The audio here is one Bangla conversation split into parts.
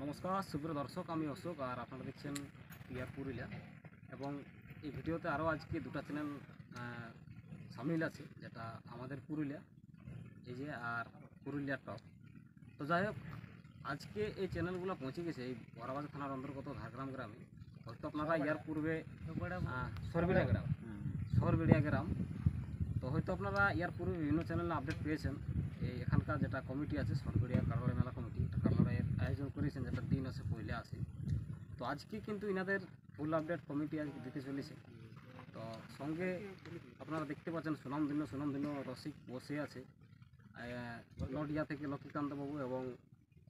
নমস্কার সুপ্রিয় দর্শক, আমি অশোক আর আপনারা দেখছেন ইয়ার পুরুলিয়া। এবং এই ভিডিওতে আরও আজকে দুটো চ্যানেল সামিল আছে, যেটা আমাদের পুরুলিয়া এই যে আর পুরুলিয়ার টপ। তো যাই হোক, আজকে এই চ্যানেলগুলো পৌঁছে গেছে এই বড়াবাজার থানার অন্তর্গত ঝাড়গ্রাম গ্রামে। হয়তো আপনারা ইয়ার পূর্বে সরবেড়িয়া গ্রাম, তো হয়তো আপনারা ইয়ার পূর্বে বিভিন্ন চ্যানেলে আপডেট পেয়েছেন। এই এখানকার যেটা কমিটি আছে সরবেড়িয়া কারবারি মেলা কমিটি, কারবারের আয়োজন করেছেন, যেটা দিন আছে পয়লা আসে। তো আজকে কিন্তু ইনাদের ফুল আপডেট কমিটি আজকে দিতে চলেছে। তো সঙ্গে আপনারা দেখতে পাচ্ছেন সুনামধন্য রসিক বসে আছে, নডিয়া থেকে লক্ষ্মীকান্ত বাবু, এবং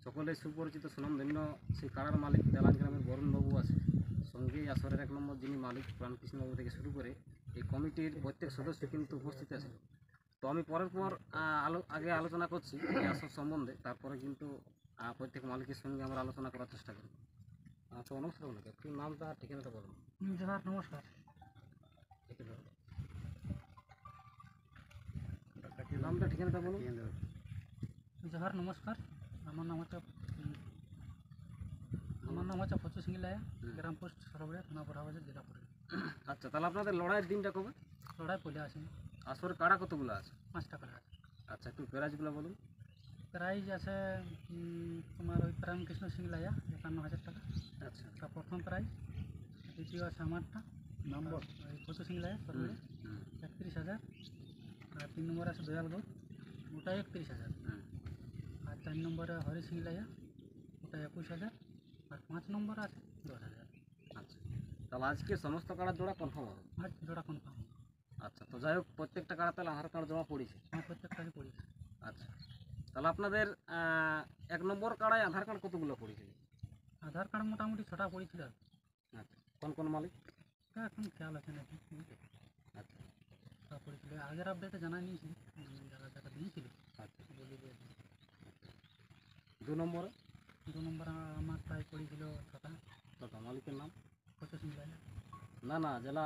সকলের সুপরিচিত সুনামধন্য সেই কারার মালিক দেলান গ্রামের বরুণ বাবু আছে। সঙ্গে আসরের 1 নম্বর যিনি মালিক প্রাণকৃষ্ণ বাবু থেকে শুরু করে এই কমিটির প্রত্যেক সদস্য কিন্তু উপস্থিত আছে। তো আমি পর আগে আলোচনা করছি এই আসর সম্বন্ধে, তারপরে কিন্তু প্রত্যেক মালিকের সঙ্গে আমরা আলোচনা করার চেষ্টা করি। তো নমস্কার আপনাকে, একটু নামটা আর ঠিকানাটা বলুন। নমস্কার। নামটা ঠিকানাটা বলুন। জোহার নমস্কার। আমার নাম হচ্ছে ফচু সিংলায়া, গ্রাম পোস্ট সরবড়িয়া, থানা বড়াবাজার, জেলা পুরুলিয়া। আচ্ছা, তাহলে আপনাদের লড়াইয়ের দিনটা কবে? লড়াই পয়লা আসে। আসরে কাড়া কতগুলো আছে? 5টা কাড়া আছে। আচ্ছা, একটু প্রাইজগুলো বলুন। প্রাইজ আছে তোমার ওই প্রাণকৃষ্ণ সিংলায়া 51,000 টাকা। আচ্ছা, তা প্রথম প্রাইজ। দ্বিতীয় আছে আমারটা নম্বর ওই ফচু সিংলায়া সরবড়িয়া 31,000। আর 3 নম্বরে আছে দয়াল গৌর, ওটা 31,000। আর 4 নম্বরে হরি সিংলায়া, ওটা 21,000। আর 5 নম্বরে আছে 10,000। আচ্ছা, তাহলে আজকে সমস্ত কাড়ার জোড়া কনফার্ম হবে? আজ জোড়া কনফার্ম। আচ্ছা, তো যাই হোক, প্রত্যেকটা কাড়া তাহলে আধার কার্ড জমা পড়েছে? হ্যাঁ, প্রত্যেকটাকে পড়েছে। আচ্ছা, তাহলে আপনাদের 1 নম্বর কাড়ায় আধার কার্ড কতগুলো পড়েছিল? আধার কার্ড মোটামুটি 6টা পড়েছিল। আচ্ছা, কোন মালিক? তা এখন খেয়াল আছে নাকি। আচ্ছা, তা পড়েছিল, আগের আপডেটে জানাই নিয়েছি যারা দিয়েছিল। আচ্ছা, বলে দিয়েছি। 2 নম্বরে? 2 নম্বর আমার প্রায় পড়েছিল 6টা। মালিকের নাম? পঁচিশ মিলাইয়া। না জেলা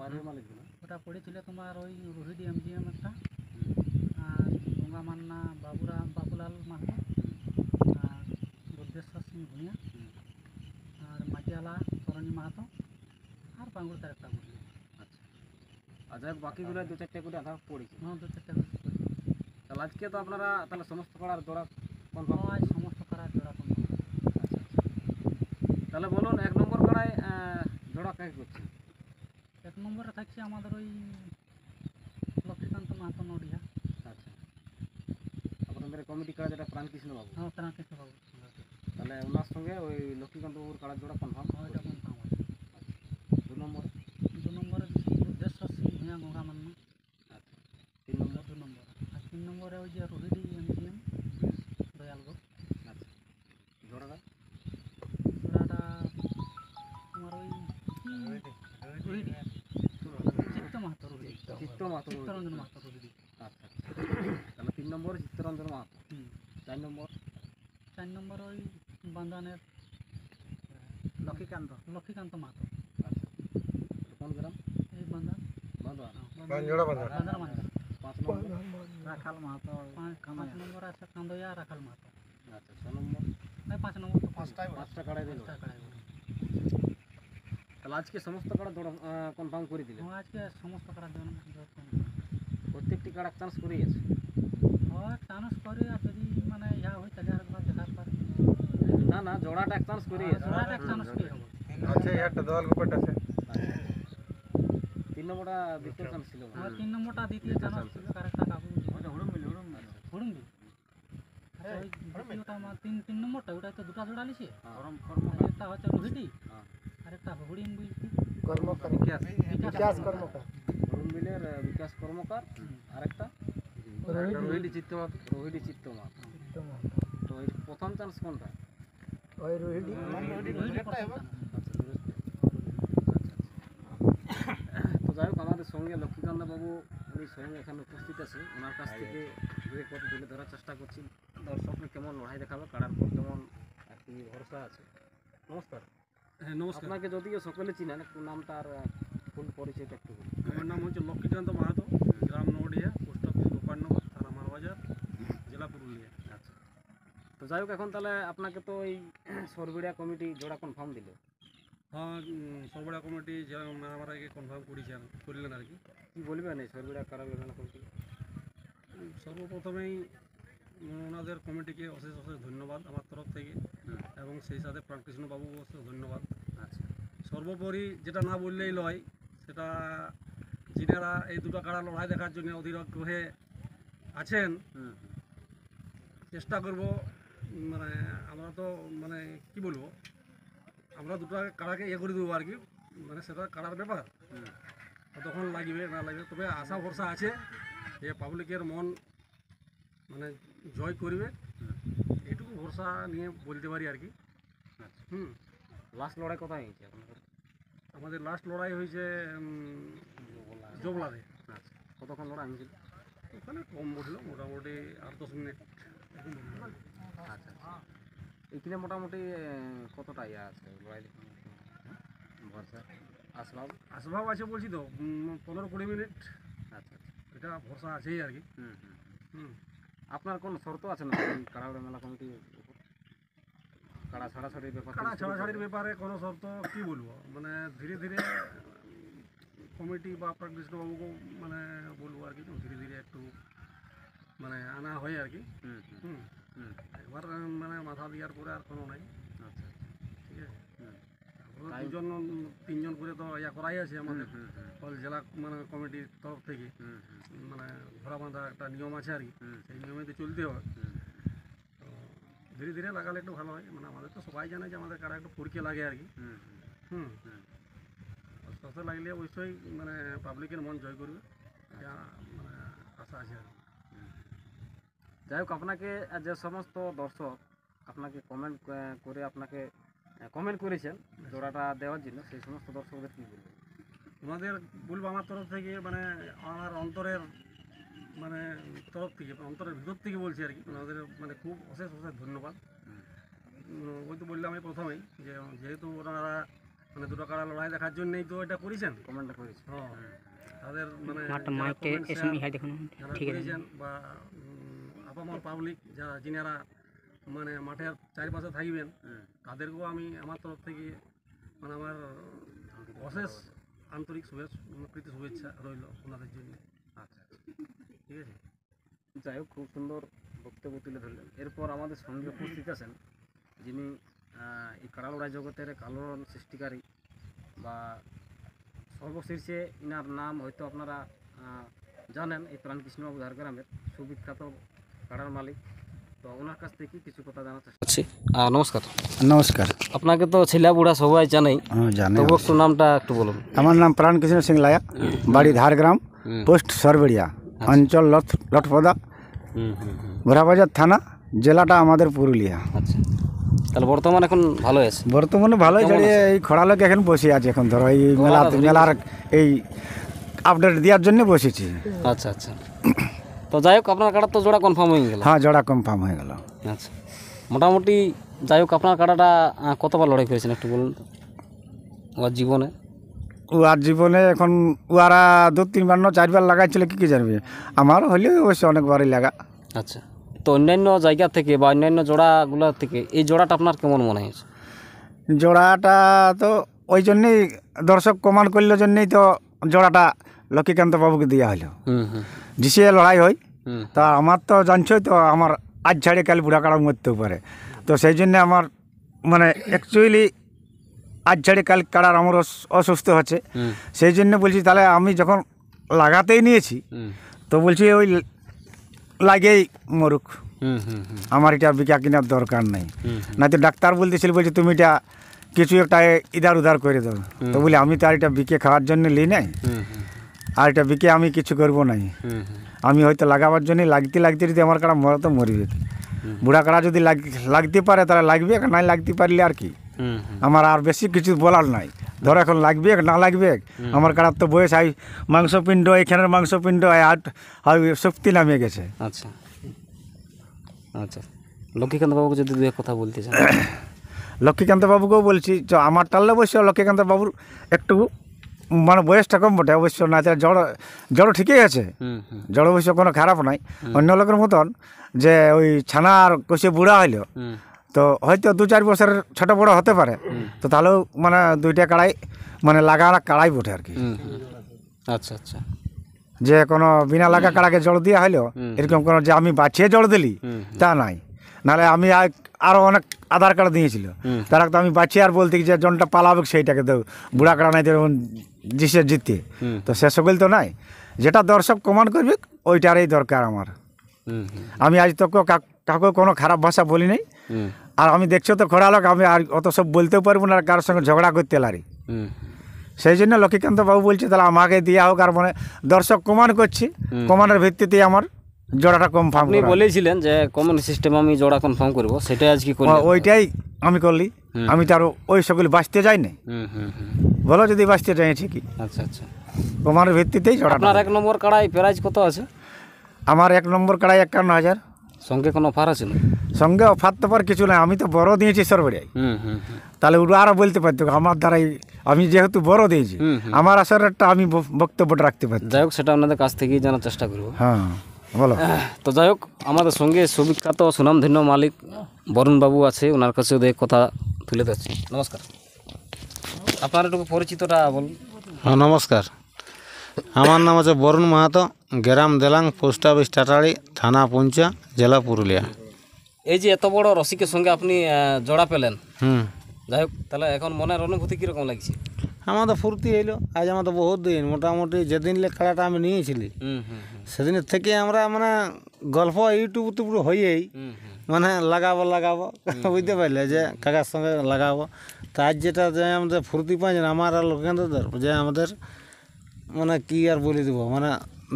বাইরের মালিক না। ওটা পড়েছিল তোমার ওই রোহিডি এমজিএম একটা, আর গঙ্গা মান্না বাবুলাল মাহাতো, আর বুদ্ধেশ্বর সিং ভুঁইয়া, আর মাটিয়ালা তরণী মাহাতো, আর বাঙ্গুর তার একটা বলি। আচ্ছা, আর যাই হোক, বাকিগুলো 2-4টে করে আধার পড়েছে। হ্যাঁ, 2-4টা করে পড়েছে। তাহলে আজকে তো আপনারা তাহলে সমস্ত কাড়ার জোড়া কনফার্ম? আজ সমস্ত কাড়া জোড়া কনফার্ম। আচ্ছা, তাহলে বলুন 1 নম্বর কাড়ায় জোড়া কাকে করছেন? 1 নম্বরে থাকছে আমাদের ওই লক্ষ্মীকান্ত মাহাতো নডিয়া। আচ্ছা, আপনাদের কমিটি কাড়া যেটা প্রাণকৃষ্ণ বাবু? হ্যাঁ, প্রাণকৃষ্ণ বাবু। তাহলে ওনার সঙ্গে ওই লক্ষ্মীকান্ত বাবুর কাড়ার জোড়া কনফার্ম? ওইটা কনফার্ম আছে। 2 নম্বরে? 2 নম্বরে বুদ্ধেশ্বর সিং ভুঁইয়া গঙ্গা মান্না। আচ্ছা, 3 নম্বর? 2 নম্বরে। আর 3 নম্বরে ওই যে রোহিডি এমজিএম দয়াল গো। আচ্ছা, জোড়াটা? জোড়াটা তোমার ওই রোহিডি চিত্ত মাহাতো, রোহিডি চিত্তরঞ্জন মাহাতো রোহিডি। আচ্ছা, তাহলে 3 নম্বরে চিত্তরঞ্জন মাহাতো। 4 নম্বর? 4 নম্বর ওই বান্দানের লক্ষ্মীকান্ত মাহাতো। আচ্ছা, কোন গ্রাম? এই বান্দান বান্দা। 5 নম্বর? রাখাল মাহাতো। 5 নম্বর আছে কান্দইয়া রাখাল মাহাতো। আচ্ছা, 6 নম্বর? 5 নম্বর তো 5টা কাড়াই দিল। 5টা কাড়াই বলে। তাহলে আজকে সমস্ত কাড়া কনফার্ম করে দিলেন? হ্যাঁ, আজকে সমস্ত কাড়ার জন্য প্রত্যেকটি কাড়া চান্স করিয়েছে? হয় চান্স করে, আর যদি মানে ইয়া হয় তাহলে আরেকবার দেখার পারে। না জোড়াটা এক চান্স করিয়েছে। জোড়াটা এক চান্স কি হবে? আচ্ছা, একটা দল গোপট আছে। 3 নম্বরটা দ্বিতীয় চান্স ছিল? আর 3 নম্বরটা দ্বিতীয় চান্স ছিল কারেক্টটা কাবু হুড়ুমবি। আরে ওই দ্বিতীয়টা আমার 3 নম্বরটা, ওটা তো দুটো জোড়া লিছে। একটা হচ্ছে রোহিডি, আর একটা হুড়ুমবি কর্মকার বিকাশ কর্মকার। হরুমবিলের বিকাশ কর্মকার, আর একটা রোহিডি চিত্তমাত। তো এই প্রথম চান্স কোনটা? ওই রোহিডি। তো যাই হোক, আমাদের সঙ্গে লক্ষ্মীকান্ত বাবু উনি স্বয়ং এখানে উপস্থিত আছে। ওনার কাছ থেকে দু-এক কথা তুলে ধরার চেষ্টা করছি। দর্শককে কেমন লড়াই দেখাবে, কাড়ার পর কেমন আর কি ভরসা আছে। নমস্কার। হ্যাঁ, নমস্কার। আপনাকে যদিও সকলে চিনেন, একটু নামটা আর ফুল পরিচয়টা একটু বলুন। আমার নাম হচ্ছে লক্ষ্মীকান্ত মাহাতো, গ্রাম নডিয়া, পোস্ট অফিস গোপালনগর, থানা মারবাজার, জেলা পুরুলিয়া। তো যাই হোক, এখন তাহলে আপনাকে তো এই সরবেড়িয়া কমিটি জোড়া কনফার্ম দিল। হ্যাঁ, সরবরাহ কমিটি যে আমরা কনফার্ম করলেন আর কি। কি বলবেন এই সরবেড়িয়া কারাগার মেলা কমিটি? সর্বপ্রথমেই ওনাদের কমিটিকে অশেষ অশেষ ধন্যবাদ আমার তরফ থেকে, এবং সেই সাথে প্রাণকৃষ্ণবাবু অশেষ ধন্যবাদ। আচ্ছা, সর্বোপরি যেটা না বললেই নয়, সেটা যিনারা এই দুটো কাড়া লড়াই দেখার জন্য অধীর আগ্রহে আছেন, চেষ্টা করব, মানে আমরা তো মানে কি বলবো, আমরা দুটো কাড়াকে ইয়ে করে দেবো আর কি, মানে সেটা কাড়ার ব্যাপার, কতক্ষণ লাগবে না লাগবে, তবে আশা ভরসা আছে যে পাবলিকের মন মানে জয় করবে, এটুকু ভরসা নিয়ে বলতে পারি আর কি। লাস্ট লড়াই কোথায় হয়েছে আপনাদের? আমাদের লাস্ট লড়াই হয়েছে জবলাতে। আচ্ছা, কতক্ষণ লড়াই হয়েছিল? ওখানে কম বসলো, মোটামুটি 8-10 মিনিট এরকম বসলো। আচ্ছা, এইখানে মোটামুটি কতটা ইয়ে আছে লড়াই ভরসা আসলাম? আসবাব আছে বলছি তো, 15-20 মিনিট, আচ্ছা, এটা ভরসা আছেই আর কি। আপনার কোন শর্ত আছে না এই কারাগার মেলা কমিটির উপর? কাড়া ছাড়াছাড়ির ব্যাপার? কাড়া ছাড়াছাড়ির ব্যাপারে কোনো শর্ত কি বলবো, মানে ধীরে ধীরে কমিটি বা প্রাণকৃষ্ণবাবুকেও মানে বলবো আর কি, ধীরে ধীরে একটু মানে আনা হয় আর কি। একবার মানে মাথা দেওয়ার পরে আর কোনো নাই। আচ্ছা, ঠিক আছে, তারপরে 2-3জন করে তো ইয়া করাই আছে আমাদের অল জেলা মানে কমিটির তরফ থেকে, মানে ঘোরা বাঁধা একটা নিয়ম আছে আর কি, সেই নিয়মেতে চলতে হয়। তো ধীরে ধীরে লাগালে একটু ভালো হয়, মানে আমাদের তো সবাই জানে যে আমাদের কারা একটু পরীক্ষা লাগে আর কি। আস্তে আস্তে লাগলে অবশ্যই মানে পাবলিকের মন জয় করবে, এটা মানে আশা আছে আর কি। যাই হোক, আপনাকে যে সমস্ত দর্শক আপনাকে কমেন্ট করে আপনাকে কমেন্ট করেছেন জোড়াটা দেওয়ার জন্য, সেই সমস্ত দর্শকদের কী বলবেন? ওনাদের বলবো আমার তরফ থেকে, মানে আমার অন্তরের মানে তরফ থেকে, অন্তরের ভিতর থেকে বলছি আর কি, ওনাদের মানে খুব অশেষ অশেষ ধন্যবাদ। ওই তো বললাম আমি প্রথমেই যে যেহেতু ওনারা মানে দুটো কাড়া লড়াই দেখার জন্যই তো এটা করেছেন, কমেন্টটা করেছেন। হ্যাঁ, তাদের মানে ঠিক করেছেন, বা আপামর পাবলিক যারা যিনারা মানে মাঠের চারিপাশে থাকবেন, তাদেরকেও আমি আমার তরফ থেকে মানে আমার অশেষ আন্তরিক প্রীতি শুভেচ্ছা রইল ওনাদের জন্য। আচ্ছা, ঠিক আছে। যাই হোক, খুব সুন্দর বক্তব্য তুলে ধরলেন। এরপর আমাদের সঙ্গে উপস্থিত আছেন যিনি এই কাড়া লড়াই জগতের কালোরণ সৃষ্টিকারী, বা সর্বশীর্ষে ইনার নাম হয়তো আপনারা জানেন, এই প্রাণকৃষ্ণবাবু ঝাড়গ্রামের সুবিখ্যাত কাড়ার মালিক। তো ওনার কাছ থেকে কিছু কথা জানার চেষ্টা করছি। নমস্কার। নমস্কার। আপনাকে তো ছেলা বুড়া সবাই জানেই, জানে। তবু একটু নামটা একটু বলুন। আমার নাম প্রাণকৃষ্ণ সিং লায়া, বাড়ি ঝাড়গ্রাম, পোস্ট সরবেড়িয়া, অঞ্চল লটপদা, ঘোড়াবাজার থানা, জেলাটা আমাদের পুরুলিয়া। আচ্ছা, তাহলে বর্তমান এখন ভালো আছে? বর্তমানে ভালোই চলে। এই খরা লোক এখন বসে আছে, এখন ধরো এই মেলার এই আপডেট দেওয়ার জন্য বসেছি। আচ্ছা আচ্ছা, তো যাই হোক, আপনার কাটা তো জোড়া কনফার্ম হয়ে গেল? হ্যাঁ, জোড়া কনফার্ম হয়ে গেল। আচ্ছা, মোটামুটি যাই হোক, আপনার কাটাটা কতবার লড়াই করেছেন একটু বলুন ওর জীবনে? আর জীবনে এখন ওরা 2-3বার না 4বার লাগাইছিল, কি জানবে, আমার হলেও অবশ্যই অনেকবারই লাগা। আচ্ছা, তো অন্যান্য জায়গা থেকে বা অন্যান্য জোড়াগুলো থেকে এই জোড়াটা আপনার কেমন মনে হয়েছে? জোড়াটা তো ওই জন্যেই দর্শক কমান করলে জন্যেই তো জোড়াটা লক্ষ্মীকান্ত বাবুকে দেওয়া হলো। জিসিয়ে লড়াই হয়, তা আমার তো জানছই তো, আমার আজ ছাড়ে কাল বুড়া কাড়া মরতেও পারে, তো সেই জন্যে আমার মানে অ্যাকচুয়ালি আজ ছাড়ে কাল কাড়ার আমার অসুস্থ হচ্ছে, সেই জন্য বলছি তাহলে আমি যখন লাগাতেই নিয়েছি তো বলছি ওই লাগেই মরুক, আমার এটা বিকা কেনার দরকার নেই। না তো ডাক্তার বলতেছিল, বলছি তুমি এটা কিছু একটা ইধার উধার করে দেবো, তো বলি আমি তো আর এটা বিকে খাওয়ার জন্য নিই নাই, আর এটা বিকে আমি কিছু করবো নাই, আমি হয়তো লাগাবার জন্য লাগতে লাগতে যদি আমার কাড়া মরা তো মরবে। বুড়া কাড়া যদি লাগতে পারে তাহলে লাগবে, নাই লাগতে পারলে আর কি, আমার আর বেশি কিছু বলার নাই। ধরো এখন লাগবে না লাগবে, আমার কাড়ার তো বয়স আই মাংসপিণ্ড, এখানের মাংসপিণ্ড আর শক্তি নামিয়ে গেছে। আচ্ছা আচ্ছা, লক্ষ্মীকান্ত বাবুকে যদি দু এক কথা বলতে চান? লক্ষ্মীকান্ত বাবুকেও বলছি, আমার টাললে অবশ্য লক্ষ্মীকান্ত বাবুর একটু মানে বয়সটা কম বটে অবশ্য, না জড় জড় ঠিকই আছে, জড় অবশ্য কোনো খারাপ নাই অন্য লোকের মতন, যে ওই ছানা আর কষে বুড়া হইলো তো হয়তো 2-4 বছরের ছোট বড় হতে পারে, তো তাহলেও মানে 2টা কাড়াই মানে লাগা কাড়াই বটে আর কি। আচ্ছা আচ্ছা। যে কোনো বিনা লাগা কাড়াকে জল দেওয়া হইলো এরকম কোনো যে আমি বাছিয়ে জল দিলি তা নাই, নাহলে আমি আরও অনেক আধার কার্ড দিয়েছিল, তারা তো আমি বাছিয়ে আর বলতে যে জনটা পালাবে সেইটাকে দেও, বুড়া কাড়া নাই যেমন জিসে জিততে, তো সে সকল তো নাই, যেটা দর্শক কমান করবে ওইটারই দরকার আমার। আমি আজ তো কাউকে কোনো খারাপ ভাষা বলি নাই, আর আমি দেখছো তো খোড়া লোক, আমি আর অত সব বলতেও পারবো না, আর কারোর সঙ্গে ঝগড়া করতে লারি। সেই জন্য লক্ষ্মীকান্ত বাবু বলছে তাহলে আমাকে দেওয়া হোক, আর মানে দর্শক কমান করছি, কমানের ভিত্তিতে আমার জোড়াটা কনফার্ম। আপনি বলেছিলেন যে কমন সিস্টেম আমি জোড়া কনফার্ম করব, সেটাই আজকে করলাম। ওইটাই আমি করলি, আমি তো আর ওই সকল বাঁচতে যাই না, বলো যদি বাঁচতে চাইছি কি। আচ্ছা আচ্ছা। কমানের ভিত্তিতেই জোড়া। আপনার 1 নম্বর কাড়াই প্রাইস কত আছে? আমার 1 নম্বর কাড়াই 51,000। সঙ্গে কোনো অফার আছে না? সঙ্গে অফার তো পার কিছু নাই, আমি তো বড় দিয়েছি সরবরিয়ায়, তাহলে ওরা আরও বলতে পারতো আমার দ্বারাই, আমি যেহেতু বড় দিয়েছি আমার আসরেরটা আমি বক্তব্যটা রাখতে পারছি। যাই হোক, সেটা আপনাদের কাছ থেকেই জানার চেষ্টা করব। হ্যাঁ বলো। তো যাই হোক, আমাদের সঙ্গে সুবিখ্যাত সুনামধন্য মালিক বরুণবাবু আছে, ওনার কাছে ওদের কথা তুলে ধরছি। নমস্কার, আপনার একটু পরিচিতটা বলুন। হ্যাঁ নমস্কার, আমার নাম আছে বরুণ মাহাতো, গ্রাম দেলাং, পোস্ট অফিস টাটাড়ি, থানা পুঞ্চা, জেলা পুরুলিয়া। এই যে এত বড় রসিকের সঙ্গে আপনি জোড়া পেলেন, হুম, যাই হোক, তাহলে এখন মনের অনুভূতি কীরকম লাগছে? আমাদের ফুর্তি হইলো, আজ আমাদের বহুত দিন, মোটামুটি যেদিন খেলাটা আমি নিয়েছিলি সেদিনের থেকে আমরা মানে গল্প ইউটিউব টুবু হয়েই মানে লাগাবো বুঝতে পারলে যে কাকার সঙ্গে লাগাবো। তা আজ যেটা যে আমাদের ফুর্তি পাই না আমার আর লোকেন্দ্রদের, যে আমাদের মানে কি আর বলে দেবো, মানে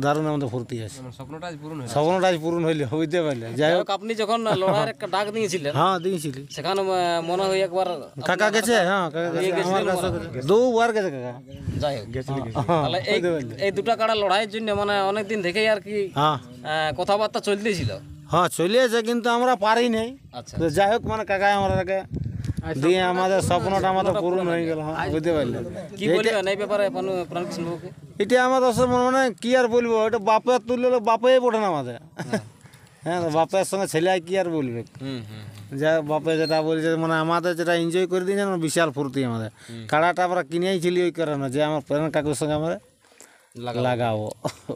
দারুণ আমাদের ফুর্তি আছে, স্বপ্নটা পূরণ হয়েছে, স্বপ্নটা আজ পূরণ হইলে বুঝতে পারলে। যাই হোক, আপনি যখন লড়াইয়ের একটা ডাক দিয়েছিলেন, হ্যাঁ দিয়েছিলি, সেখানে মনে হয় একবার কাকা গেছে, হ্যাঁ কাকা গেছে, আমার কাছে 2বার গেছে কাকা। যাই হোক, তাহলে এই দুটা কাড়া লড়াইয়ের জন্য মানে অনেকদিন থেকেই আর কি হ্যাঁ কথাবার্তা চলতেছিল। হ্যাঁ চলে আছে, কিন্তু আমরা পারি নাই। আচ্ছা, তো যাই হোক, মানে কাকা আমাদেরকে দিয়ে আমাদের স্বপ্নটা আমাদের পূরণ হয়ে গেল। হ্যাঁ বুঝতে পারলে। কি বলবেন এই ব্যাপারে প্রাণকৃষ্ণ বাবুকে? এটা আমাদের মানে কি আর বলবো, এটা বাপের তুললে বাপেই পড়ে না আমাদের। হ্যাঁ, তো বাপের সঙ্গে ছেলে কি আর বলবে, যা বাপে যেটা বলছে, মানে আমাদের যেটা এনজয় করে দিয়েছে না, বিশাল ফুর্তি আমাদের। কাড়াটা আমরা কিনেই ছিলি ওই কারণে, যে আমার প্রেরণ কাকুর সঙ্গে আমরা লাগাবো,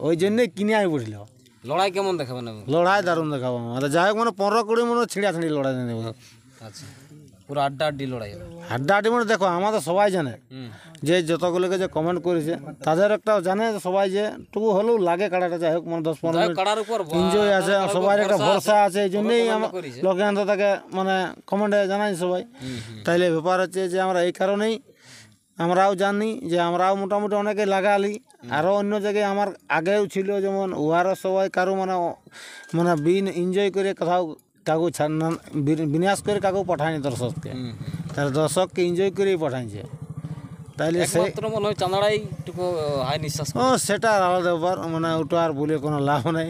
ওই জন্যই কিনে আই পড়ছিল। লড়াই কেমন দেখাবেন? লড়াই দারুণ দেখাবো আমাদের। যাই হোক, মানে 15-20 মিনিট ছিঁড়াছিঁড়ি লড়াই দেবো। আচ্ছা, পুরো আড্ডা লড়াই হবে। আড্ডা মানে দেখো, আমাদের সবাই জানে, যে যতগুলোকে যে কমেন্ট করেছে তাদের একটাও জানে সবাই, যে টুকু হলেও লাগে কাড়াটা। যাই হোক, মানে 10-15 মিনিট কাড়ার উপর এনজয় আছে, সবার একটা ভরসা আছে, এই জন্যই আমার লোকেন্দ্র তাকে মানে কমেন্টে জানাই সবাই। তাইলে ব্যাপার হচ্ছে যে আমরা এই কারণেই আমরাও জানি যে আমরাও মোটামুটি অনেকে লাগালি, আরও অন্য জায়গায় আমার আগেও ছিল, যেমন উহারও সবাই কারো মানে মানে এনজয় করে কোথাও কাকু বিনাশ করে কাকু পাঠায়নি দর্শককে, তাহলে দর্শককে এনজয় করেই পাঠাইছে। তাইলে সে মনে হয় চাঁদাড়াই একটু হাই নিঃশ্বাস। ও সেটা আর আলাদা ব্যাপার, মানে ওটা আর বলে কোনো লাভ নেই।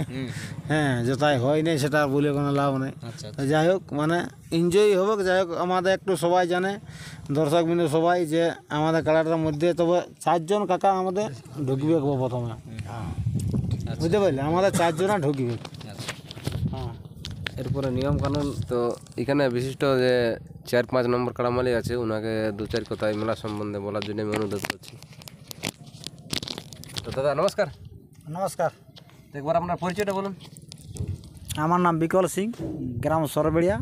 হ্যাঁ, যেটাই হয় নাই সেটা আর বলে কোনো লাভ নেই। যাই হোক, মানে এনজয় হবে। যাই হোক, আমাদের একটু সবাই জানে, দর্শক বিন্দু সবাই, যে আমাদের কাড়াটার মধ্যে তবে 4 জন কাকা আমাদের ঢুকবে প্রথমে, বুঝতে পারলে, আমাদের 4 জন ঢুকবে। হ্যাঁ, এরপরে নিয়ম কানুন তো এখানে বিশিষ্ট যে 4-5 নম্বর কাড়া মালিক আছে, ওনাকে 2-4 কথা এই মেলা সম্বন্ধে বলার জন্য আমি অনুরোধ করছি। তো দাদা নমস্কার। নমস্কার। একবার আপনার পরিচয়টা বলুন। আমার নাম বিকল সিং, গ্রাম সরবেড়িয়া,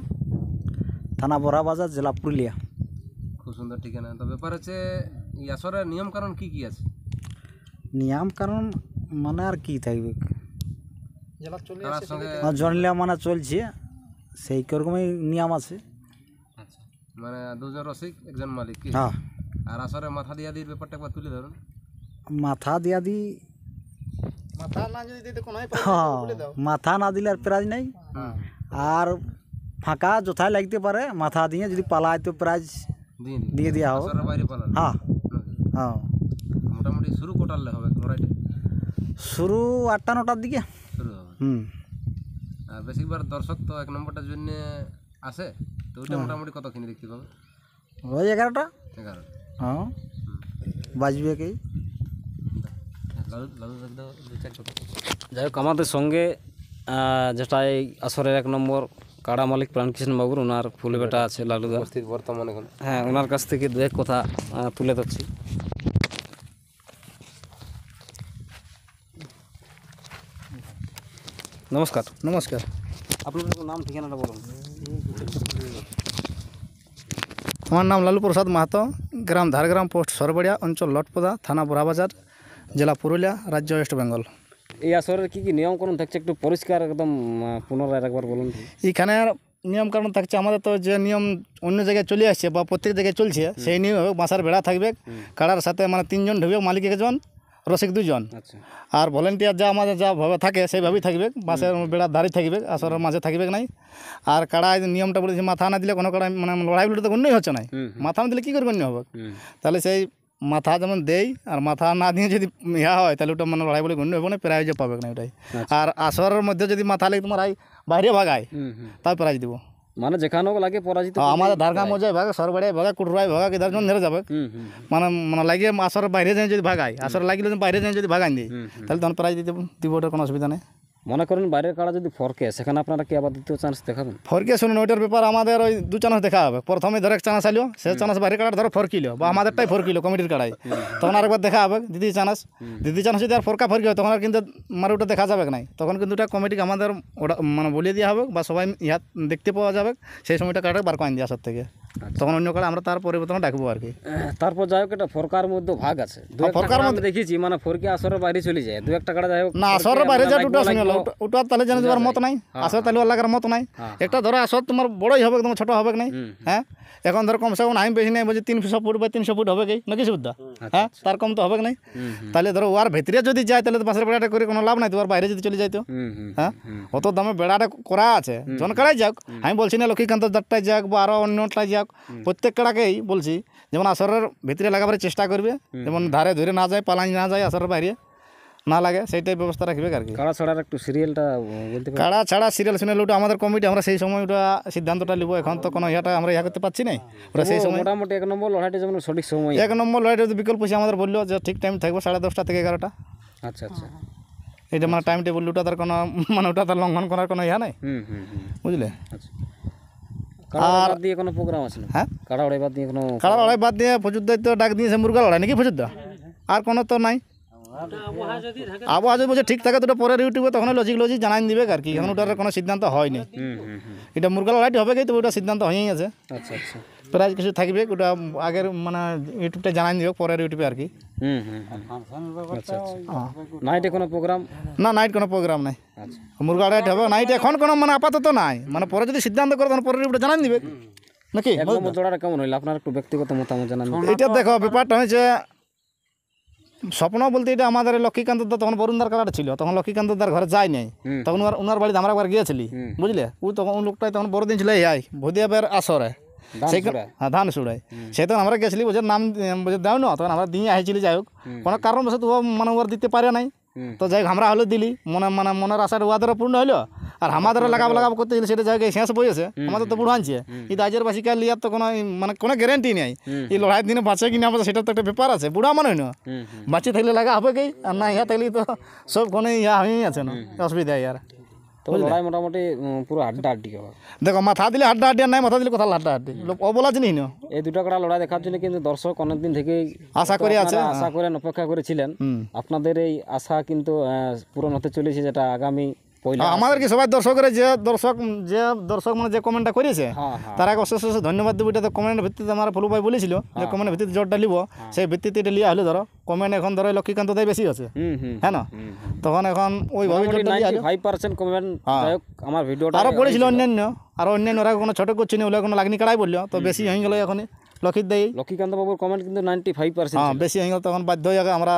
থানা বড়াবাজার, জেলা পুরুলিয়া। খুব সুন্দর ঠিকানা। তো ব্যাপার হচ্ছে এই আসরের নিয়ম কানুন কি কি আছে? নিয়ম কারণ মানে আর কি থাকবে, কাড়ার সঙ্গে জনলিয়া মানে চলছে, সেই রকমই নিয়ম আছে। আচ্ছা, মানে 2 জন রসিক 1 জন মালিক কি? হ্যাঁ। আর আসরে মাথা দিয়া দির ব্যাপারটা একবার তুলে ধরুন। মাথা দিয়া দি, মাথা না দিলে আর প্রাইজ নেই, আর ফাঁকা যথায় লাগতে পারে মাথা দিয়ে যদি পালায় তো প্রাইজ দিয়ে দেওয়া হোক। আসরের বাইরে পালান। হ্যাঁ হ্যাঁ। মোটামুটি শুরু কোটালে হবে লড়াইটা? শুরু 8টা-9টার দিকে শুরু হবে। আর বেশিরভাগ দর্শক তো 1 নম্বরটার জন্য আসে, তো ওইটা মোটামুটি কতক্ষণ দেখতে পাবে? ওই 11টা। 11। হ্যাঁ, বাজবে কি। যাই হোক আমাদের সঙ্গে যেটা এই আসরের 1 নম্বর কাড়া মালিক প্রাণকৃষ্ণ বাবুর ওনার ফুলে বেটা আছে লালুদা, উপস্থিত বর্তমান এখন। হ্যাঁ ওনার কাছ থেকে দু এক কথা তুলে ধরছি। নমস্কার। নমস্কার। আপনার নাম ঠিকানাটা বলুন। আমার নাম লালু প্রসাদ মাহাতো, গ্রাম ধারগ্রাম, পোস্ট সরবড়িয়া, অঞ্চল লটপদা, থানা বোরাবাজার, জেলা পুরুলিয়া, রাজ্য ওয়েস্ট বেঙ্গল। এই আসরের কী কী নিয়মকানুন থাকছে একটু পরিষ্কার একদম পুনরায় একবার বলুন। এইখানে নিয়মকানুন থাকছে আমাদের তো যে নিয়ম অন্য জায়গায় চলে আসছে বা প্রত্যেক জায়গায় চলছে সেই নিয়ম হবে। বাঁশার বেড়া থাকবে, কাড়ার সাথে মানে 3 জন ঢুকবে, মালিক 1 জন, রসিক 2 জন, আচ্ছা আর ভলেন্টিয়ার যা আমাদের যা ভাবে থাকে সেইভাবেই থাকবে। বাঁশের বেড়ার ধারে থাকবে, আসরের মাঝে থাকবে নাই। আর কাড়ায় নিয়মটা বলেছে মাথা না দিলে কোনো কাড়া মানে লড়াইগুলো তো অন্যই হচ্ছে না। মাথা না দিলে কী করে অন্য হবে? তাহলে সেই মাথা যেমন দেই, আর মাথা না দিয়ে যদি ইয়া হয় তাহলে ওটা মানে লড়াই বলে গণ্য হবে না, প্রাইজও পাবে না ওটাই। আর আসরের মধ্যে যদি মাথা লেগে তোমার বাইরে ভাগায় তাই প্রাইজ দিব। মানে যেখানেও লাগে পরাজিত আমাদের ধারগা মজায় ভাগে, সরবাড়িয়ায় ভাগে, কুটরায় ভাগে, কিধার জন ধরে যাবে। মানে মানে লাগিয়ে আসরের বাইরে যাই যদি ভাগায়, আসর লাগিলে বাইরে যাই যদি ভাগাই দিই তাহলে তখন প্রাইজ দিব, ওটার কোনো অসুবিধা নেই। মনে করেন বাইরের কাড়া যদি ফরকে সেখানে আপনারা কি আবার দ্বিতীয় চান্স দেখাবেন? ফরকে শুনুন, ওইটার ব্যাপার আমাদের ওই 2 চান্স দেখা হবে। প্রথমে ধরো 1 চান্স আলিও, সে চান্স বাইরে কাড়ার ধরো ফরকিলো বা আমাদেরটাই ফরকিলো কমিটির কাড়াই, তখন আরেকবার দেখা হবে দ্বিতীয় চান্স। দ্বিতীয় চান্স যদি আর ফরকি হয় তখন আর কিন্তু মানে ওটা দেখা যাবে নাই, তখন কিন্তু ওটা কমিটিকে আমাদের ওটা মানে বলিয়ে দেওয়া হবে বা সবাই ইহা দেখতে পাওয়া যাবে। সেই সময়টা কাড়া বার করে দিয়ে আসার থেকে তখন অন্য কাড়া আমরা তার পরিবর্তনে ডাকবো আর কি। তারপর যাই হোক এটা ফরকার মধ্যে ভাগ আছে, ফরকার মধ্যে দেখেছি মানে ফরকে আসরের বাইরে চলে যায়, 2-1 কাড়া যাই হোক না আসরের বাইরে যা ওটা শুনে ওটা তাহলে জানে যাওয়ার মত নাই, আসর তাহলে লাগার মত নাই। একটা ধরো আসর তোমার বড়ই হবে, তোমার ছোট হবে নাই। হ্যাঁ এখন ধরো কমসে কম আমি বেশি নাই বলছি 300 ফুট বা 300 ফুট হবে কি নাকি সুবিধা? হ্যাঁ তার কম তো হবে নাই। তাহলে ধরো ওর ভিতরে যদি যায় তাহলে তো বাঁশের বেড়াটা করে কোনো লাভ নাই, তো ওর বাইরে যদি চলে যায় তো হ্যাঁ অত দামে বেড়াটা করা আছে। জন কাড়াই যাক, আমি বলছি না লক্ষ্মীকান্ত দাঁড়টাই যাক বা আরও অন্যটাই যাক, প্রত্যেক কাড়াকেই বলছি যেমন আসরের ভিতরে লাগাবার চেষ্টা করবে, যেমন ধারে ধরে না যায়, পালানি না যায়, আসরের বাইরে না লাগে সেইটাই ব্যবস্থা রাখবে আর কি। কাড়া ছাড়ার একটু সিরিয়ালটা বলতে পারি? কাড়া ছাড়া সিরিয়াল শুনে ওটা আমাদের কমিটি, আমরা সেই সময় ওটা সিদ্ধান্তটা নিব। এখন তো কোনো ইয়েটা আমরা ইয়া করতে পারছি না, ওরা সেই সময় মোটামুটি 1 নম্বর লড়াইটা যেমন সঠিক সময় 1 নম্বর লড়াইটা বিকল্প হিসেবে আমাদের বললো যে ঠিক টাইম থাকবো 10:30 থেকে 11টা। আচ্ছা আচ্ছা এটা মানে টাইম টেবিল ওটা তার কোনো মানে ওটা তার লঙ্ঘন করার কোনো ইয়া নাই, বুঝলে। আচ্ছা কাড়া দিয়ে কোনো প্রোগ্রাম আছে না? হ্যাঁ কাড়া লড়াই বাদ দিয়ে কোনো কাড়া লড়াই বাদ দিয়ে ফজুর দায়িত্ব ডাক দিয়েছে মুরগা লড়াই নাকি ফজুর দা, আর কোনো তো নাই। আবহাওয়া যদি বলছে ঠিক থাকে তো পরের ইউটিউবে তখন লজিক জানাই দিবে আর কি। এখন ওটার কোনো সিদ্ধান্ত হয়নি, এটা মুরগা লড়াইটি হবে কি তো ওটা সিদ্ধান্ত হয়েই আছে। আচ্ছা আচ্ছা প্রাইজ কিছু থাকবে ওটা আগের মানে ইউটিউবটা জানাই দিবে পরের ইউটিউবে আর কি। আচ্ছা নাইটে কোনো প্রোগ্রাম? না নাইট কোনো প্রোগ্রাম নাই, আচ্ছা মুরগা লড়াইট হবে নাইট এখন কোনো মানে আপাতত নাই, মানে পরে যদি সিদ্ধান্ত করে তখন পরের ইউটিউবটা জানাই দিবে নাকি। 1 নম্বর জোড়াটা কেমন হইলো আপনার একটু ব্যক্তিগত মতামত জানান। এটা দেখো ব্যাপারটা হয়েছে স্বপ্ন বলতে এটা আমাদের লক্ষ্মীকান্ত দা তখন বরুণদার কালার ছিল, তখন লক্ষ্মীকান্ত দার ঘরে যায় নাই, তখন ওনার বাড়িতে আমরা একবার গিয়েছিলি বুঝলে। ও তখন লোকটাই তখন বড়দিন ছিল এই ভুদিয়াবের আসরে হ্যাঁ ধান সুড়াই, সে তখন আমরা গেছিলি ওদের নাম বুঝে দেও না, তখন আমরা দিয়ে আসছিলি। যাই হোক কোনো কারণবশত ও মানে ওর দিতে পারে নাই, তো যাই হোক আমরা হলে দিলি মনের আশার ওয়াদেরও পূর্ণ হইলো, আর আমাদেরও লাগাবো করতে সেটা জায়গায় শেষ বইয়েছে। আমাদের তো বুড়ো আনছে কিন্তু আজের বাসিকার লিয়ার তো কোনো মানে কোনো গ্যারেন্টি নেই এই লড়াইয়ের দিনে বাঁচে কিনা আমাদের, সেটা তো একটা ব্যাপার আছে। বুড়া মনে হয় না বাঁচে থাকলে লাগা হবে কি, আর না ইয়া থাকলে তো সব কোনো ইয়া হয়েই আছে না, অসুবিধা ইয়ার। তো লড়াই মোটামুটি পুরো হাড্ডাহাড্ডি হবে। দেখো মাথা দিলে হাড্ডাহাড্ডি আর নাই মাথা দিলে কোথাও হাড্ডাহাড্ডি, লোক অবলা জিনিস না। এই 2টা কাড়া লড়াই দেখার জন্য কিন্তু দর্শক অনেকদিন থেকেই আশা করে আছে, আশা করেন অপেক্ষা করেছিলেন। আপনাদের এই আশা কিন্তু পূরণ হতে চলেছে, যেটা আগামী আমাদের কি সবাই দর্শকের যে দর্শক মানে যে কমেন্টটা করেছে তারাকে অশেষ ধন্যবাদ দেবো। এটা তো কমেন্টের ভিত্তিতে আমার ফুলু ভাই বলেছিল যে কমেন্টের ভিত্তিতে জোরটা নিব, সেই ভিত্তিতে এটা লিয়া হলো। ধরো কমেন্ট এখন ধরো লক্ষ্মীকান্ত দায় বেশি আছে, হ্যাঁ না, তখন এখন ওইভাবে 95% কমেন্ট আমার ভিডিওটা আরও পড়েছিল অন্যান্য, আরও অন্যান্য ওরা কোনো ছোটো করছে না, ওগুলো কোনো লাগনি কাড়াই বললো তো বেশি হয়ে গেলো এখন লক্ষ্মীকান্ত বাবুর কমেন্ট কিন্তু 95%। হ্যাঁ বেশি হয়ে গেল, তখন বাধ্য হয়ে আমরা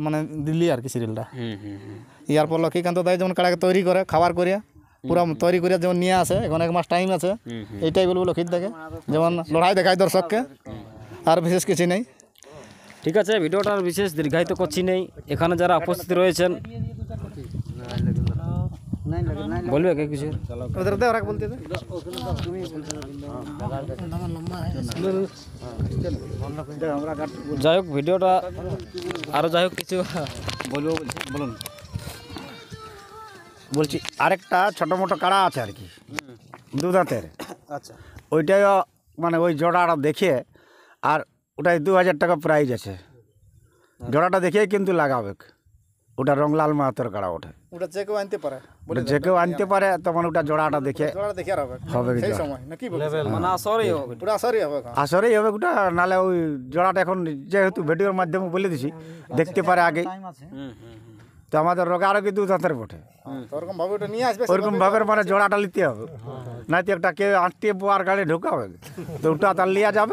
মানে দিল্লি আর কি সিরিয়ালটা। ইয়ার পর লক্ষ্মীকান্ত দায় যেমন কাড়াকে তৈরি করে খাবার করে পুরো তৈরি করে যেমন নিয়ে আসে, এখন 1 মাস টাইম আছে, এইটাই বলবো লক্ষ্মীর দেখে যেমন লড়াই দেখায় দর্শককে, আর বিশেষ কিছু নেই। ঠিক আছে, ভিডিওটা আর বিশেষ দীর্ঘায়িত করছি নেই। এখানে যারা উপস্থিত রয়েছেন বলবে কে কিছু ওদের দে ওরা বলতে দে। যাই হোক ভিডিওটা আরও যাই হোক কিছু বলবো বলছি, বলুন। বলছি আরেকটা ছোটো মোটো কাড়া আছে আর কি, দু দাঁতের। আচ্ছা ওইটাও মানে ওই জোড়াটা দেখে, আর ওটাই 2000 টাকা প্রাইজ আছে। জোড়াটা দেখেই কিন্তু লাগাবে। ওটা রংলাল মাহাতোর কাড়া ওঠে, ওটা যে কেউ আনতে পারে, ওটা যে কেউ আনতে পারে। তখন ওটা জোড়াটা দেখে জোড়া দেখে আর হবে হবে সেই জোড়া। সময় নাকি বলে মানে আসরেই হবে। পুরো আসরই হবে এখন। আসরেই হবে ওটা, নাহলে ওই জোড়াটা এখন যেহেতু ভিডিওর মাধ্যমে বলে দিছি, দেখতে পারে আগে। তো আমাদের রোগারোগী 2 দাঁতের বটে, তো ওরকম ভাবে ওটা নিয়ে আসবে, ওরকম ভাবে মানে জোড়াটা নিতে হবে। নাই তো একটা কেউ আটটি বোয়ার গাড়ি ঢুকাবে, তো ওটা তার লিয়া যাবে।